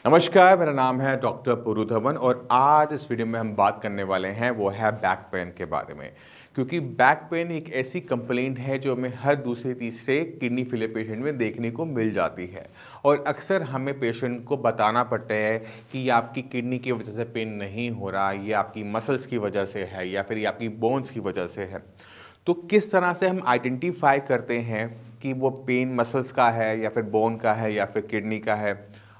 नमस्कार, मेरा नाम है डॉक्टर पुरु धवन और आज इस वीडियो में हम बात करने वाले हैं वो है बैक पेन के बारे में। क्योंकि बैक पेन एक ऐसी कंप्लेंट है जो हमें हर दूसरे तीसरे किडनी फेलियर पेशेंट में देखने को मिल जाती है और अक्सर हमें पेशेंट को बताना पड़ता है कि ये आपकी किडनी की वजह से पेन नहीं हो रहा, ये आपकी मसल्स की वजह से है या फिर ये आपकी बोन्स की वजह से है। तो किस तरह से हम आइडेंटिफाई करते हैं कि वो पेन मसल्स का है या फिर बोन का है या फिर किडनी का है,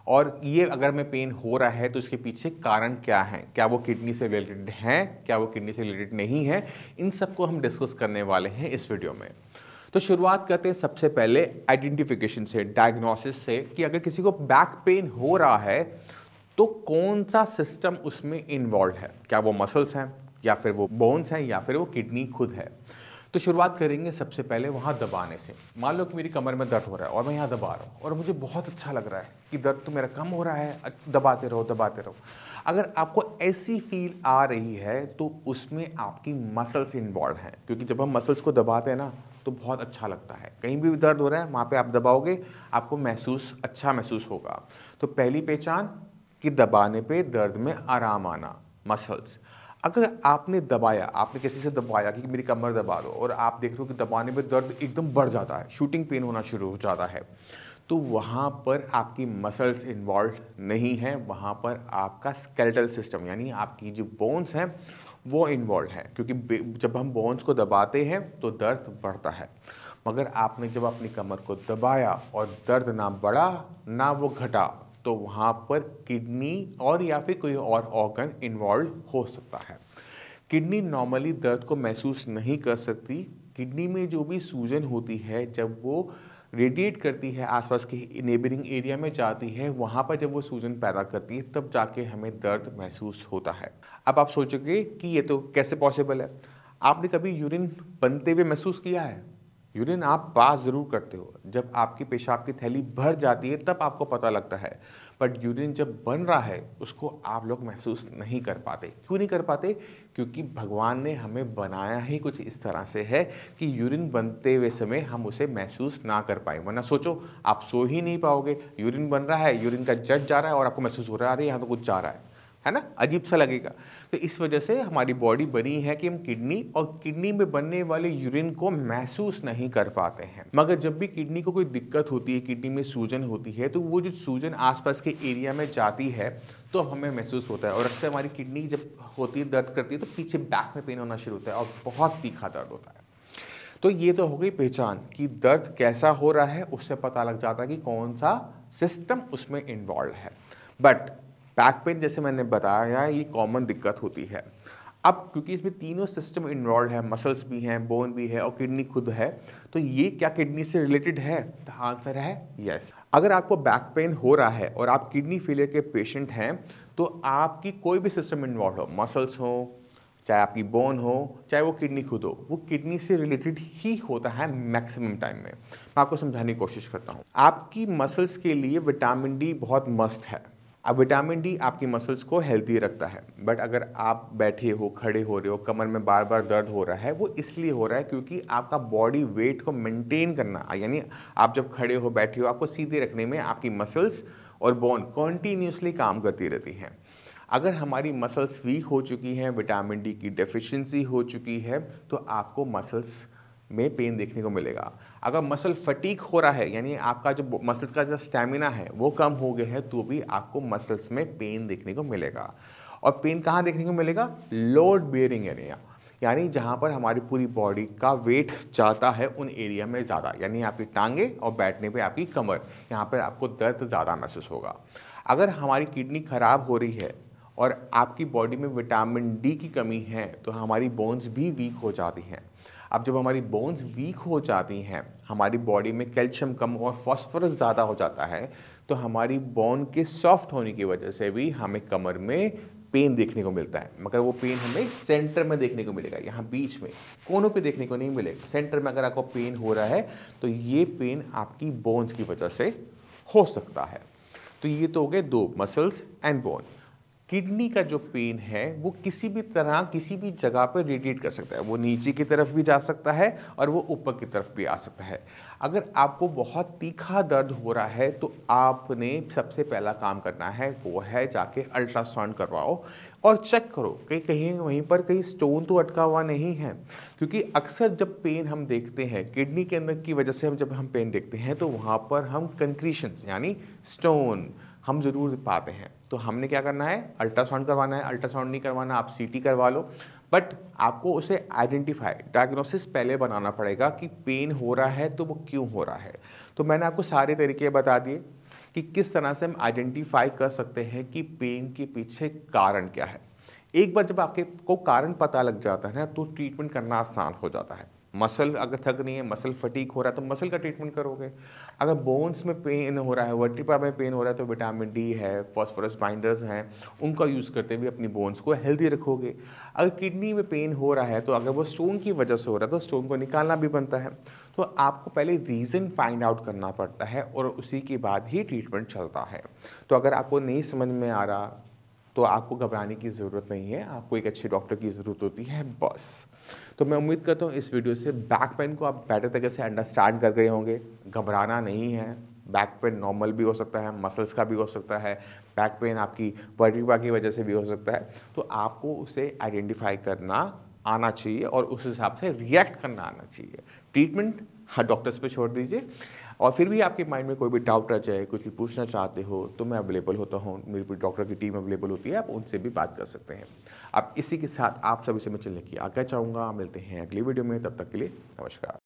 और ये अगर में पेन हो रहा है तो इसके पीछे कारण क्या है, क्या वो किडनी से रिलेटेड हैं, क्या वो किडनी से रिलेटेड नहीं है, इन सबको हम डिस्कस करने वाले हैं इस वीडियो में। तो शुरुआत करते हैं सबसे पहले आइडेंटिफिकेशन से, डायग्नोसिस से, कि अगर किसी को बैक पेन हो रहा है तो कौन सा सिस्टम उसमें इन्वॉल्व है, क्या वो मसल्स हैं या फिर वो बोन्स हैं या फिर वो किडनी खुद है। तो शुरुआत करेंगे सबसे पहले वहाँ दबाने से। मान लो कि मेरी कमर में दर्द हो रहा है और मैं यहाँ दबा रहा हूँ और मुझे बहुत अच्छा लग रहा है कि दर्द तो मेरा कम हो रहा है, दबाते रहो दबाते रहो। अगर आपको ऐसी फील आ रही है तो उसमें आपकी मसल्स इन्वॉल्व हैं, क्योंकि जब हम मसल्स को दबाते हैं ना तो बहुत अच्छा लगता है। कहीं भी दर्द हो रहा है वहाँ पे आप दबाओगे, आपको अच्छा महसूस होगा। तो पहली पहचान कि दबाने पे दर्द में आराम आना, मसल्स। अगर आपने दबाया, आपने किसी से दबाया कि मेरी कमर दबा दो और आप देख रहे हो कि दबाने में दर्द एकदम बढ़ जाता है, शूटिंग पेन होना शुरू हो जाता है, तो वहाँ पर आपकी मसल्स इन्वॉल्व नहीं है, वहाँ पर आपका स्केलेटल सिस्टम यानी आपकी जो बोन्स हैं वो इन्वॉल्व है। क्योंकि जब हम बोन्स को दबाते हैं तो दर्द बढ़ता है, मगर आपने जब अपनी कमर को दबाया और दर्द ना बढ़ा ना वो घटा, तो वहाँ पर किडनी और या फिर कोई और ऑर्गन इन्वॉल्व हो सकता है। किडनी नॉर्मली दर्द को महसूस नहीं कर सकती। किडनी में जो भी सूजन होती है जब वो रेडिएट करती है आसपास के नेबरिंग एरिया में जाती है, वहाँ पर जब वो सूजन पैदा करती है तब जाके हमें दर्द महसूस होता है। अब आप सोचोगे कि ये तो कैसे पॉसिबल है। आपने कभी यूरिन बनते हुए महसूस किया है? यूरिन आप पास ज़रूर करते हो, जब आपकी पेशाब की थैली भर जाती है तब आपको पता लगता है, बट यूरिन जब बन रहा है उसको आप लोग महसूस नहीं कर पाते। क्यों नहीं कर पाते? क्योंकि भगवान ने हमें बनाया ही कुछ इस तरह से है कि यूरिन बनते हुए समय हम उसे महसूस ना कर पाए। वरना सोचो, आप सो ही नहीं पाओगे, यूरिन बन रहा है, यूरिन का जट जा रहा है और आपको महसूस हो रहा है अरे यहाँ तो कुछ जा रहा है ना, अजीब सा लगेगा। तो इस वजह से हमारी बॉडी बनी है कि हम किडनी और किडनी में बनने वाले यूरिन को महसूस नहीं कर पाते हैं। मगर जब भी किडनी को कोई दिक्कत होती है, किडनी में सूजन होती है, तो वो जो सूजन आसपास के एरिया में जाती है तो हमें महसूस होता है। और अक्सर हमारी किडनी जब होती है, दर्द करती है, तो पीछे बैक में पेन होना शुरू होता है और बहुत तीखा दर्द होता है। तो ये तो हो गई पहचान कि दर्द कैसा हो रहा है, उससे पता लग जाता है कि कौन सा सिस्टम उसमें इन्वॉल्व है। बट बैक पेन जैसे मैंने बताया ये कॉमन दिक्कत होती है। अब क्योंकि इसमें तीनों सिस्टम इन्वॉल्व है, मसल्स भी हैं, बोन भी है और किडनी खुद है, तो ये क्या किडनी से रिलेटेड है? द आंसर है यस। अगर आपको बैक पेन हो रहा है और आप किडनी फेलियर के पेशेंट हैं तो आपकी कोई भी सिस्टम इन्वॉल्व हो, मसल्स हो, चाहे आपकी बोन हो, चाहे वो किडनी खुद हो, वो किडनी से रिलेटेड ही होता है मैक्सिमम टाइम में। मैं आपको समझाने की कोशिश करता हूँ। आपकी मसल्स के लिए विटामिन डी बहुत मस्त है। अब विटामिन डी आपकी मसल्स को हेल्दी रखता है, बट अगर आप बैठे हो, खड़े हो रहे हो, कमर में बार बार दर्द हो रहा है, वो इसलिए हो रहा है क्योंकि आपका बॉडी वेट को मेंटेन करना, यानी आप जब खड़े हो बैठे हो आपको सीधे रखने में आपकी मसल्स और बोन कॉन्टीन्यूसली काम करती रहती हैं। अगर हमारी मसल्स वीक हो चुकी हैं, विटामिन डी की डेफिशिएंसी हो चुकी है, तो आपको मसल्स में पेन देखने को मिलेगा। अगर मसल फटीक हो रहा है, यानी आपका जो मसल्स का जो स्टैमिना है वो कम हो गया है, तो भी आपको मसल्स में पेन देखने को मिलेगा। और पेन कहाँ देखने को मिलेगा? लोड बेयरिंग एरिया, यानी जहाँ पर हमारी पूरी बॉडी का वेट जाता है उन एरिया में ज़्यादा, यानी आपकी टांगे और बैठने पे आपकी कमर, यहाँ पर आपको दर्द ज़्यादा महसूस होगा। अगर हमारी किडनी खराब हो रही है और आपकी बॉडी में विटामिन डी की कमी है तो हमारी बोन्स भी वीक हो जाती हैं। अब जब हमारी बोन्स वीक हो जाती हैं, हमारी बॉडी में कैल्शियम कम और फॉस्फोरस ज़्यादा हो जाता है, तो हमारी बोन के सॉफ्ट होने की वजह से भी हमें कमर में पेन देखने को मिलता है। मगर वो पेन हमें सेंटर में देखने को मिलेगा, यहाँ बीच में, कोनों पे देखने को नहीं मिलेगा। सेंटर में अगर आपको पेन हो रहा है तो ये पेन आपकी बोन्स की वजह से हो सकता है। तो ये तो हो गए दो, मसल्स एंड बोन। किडनी का जो पेन है वो किसी भी तरह किसी भी जगह पर रेडिएट कर सकता है। वो नीचे की तरफ भी जा सकता है और वो ऊपर की तरफ भी आ सकता है। अगर आपको बहुत तीखा दर्द हो रहा है तो आपने सबसे पहला काम करना है वो है जाके अल्ट्रासाउंड करवाओ और चेक करो कि कहीं वहीं पर कहीं स्टोन तो अटका हुआ नहीं है। क्योंकि अक्सर जब पेन हम देखते हैं किडनी के अंदर की वजह से जब हम पेन देखते हैं तो वहाँ पर हम कंक्रीशंस यानी स्टोन हम ज़रूर पाते हैं। तो हमने क्या करना है, अल्ट्रासाउंड करवाना है। अल्ट्रासाउंड नहीं करवाना, आप सीटी करवा लो, बट आपको उसे आइडेंटिफाई डायग्नोसिस पहले बनाना पड़ेगा कि पेन हो रहा है तो वो क्यों हो रहा है। तो मैंने आपको सारे तरीके बता दिए कि किस तरह से हम आइडेंटिफाई कर सकते हैं कि पेन के पीछे कारण क्या है। एक बार जब आपके को कारण पता लग जाता है ना तो ट्रीटमेंट करना आसान हो जाता है। मसल अगर थक रही है, मसल फटीक हो रहा है तो मसल का ट्रीटमेंट करोगे। अगर बोन्स में पेन हो रहा है, वर्टिब्रा में पेन हो रहा है तो विटामिन डी है, फॉस्फोरस बाइंडर्स हैं, उनका यूज़ करते हुए अपनी बोन्स को हेल्दी रखोगे। अगर किडनी में पेन हो रहा है तो अगर वो स्टोन की वजह से हो रहा है तो स्टोन को निकालना भी बनता है। तो आपको पहले रीज़न फाइंड आउट करना पड़ता है और उसी के बाद ही ट्रीटमेंट चलता है। तो अगर आपको नहीं समझ में आ रहा तो आपको घबराने की ज़रूरत नहीं है, आपको एक अच्छे डॉक्टर की ज़रूरत होती है बस। तो मैं उम्मीद करता हूँ इस वीडियो से बैक पेन को आप बेटर तरीके से अंडरस्टैंड कर गए होंगे। घबराना नहीं है, बैक पेन नॉर्मल भी हो सकता है, मसल्स का भी हो सकता है, बैक पेन आपकी वर्टिब्रा की वजह से भी हो सकता है। तो आपको उसे आइडेंटिफाई करना आना चाहिए और उस हिसाब से रिएक्ट करना आना चाहिए। ट्रीटमेंट हाँ डॉक्टर्स पे छोड़ दीजिए। और फिर भी आपके माइंड में कोई भी डाउट रह जाए, कुछ भी पूछना चाहते हो तो मैं अवेलेबल होता हूँ, मेरी पूरी डॉक्टर की टीम अवेलेबल होती है, आप उनसे भी बात कर सकते हैं। अब इसी के साथ आप सभी से मैं चलने की आज्ञा चाहूँगा। मिलते हैं अगली वीडियो में, तब तक के लिए नमस्कार।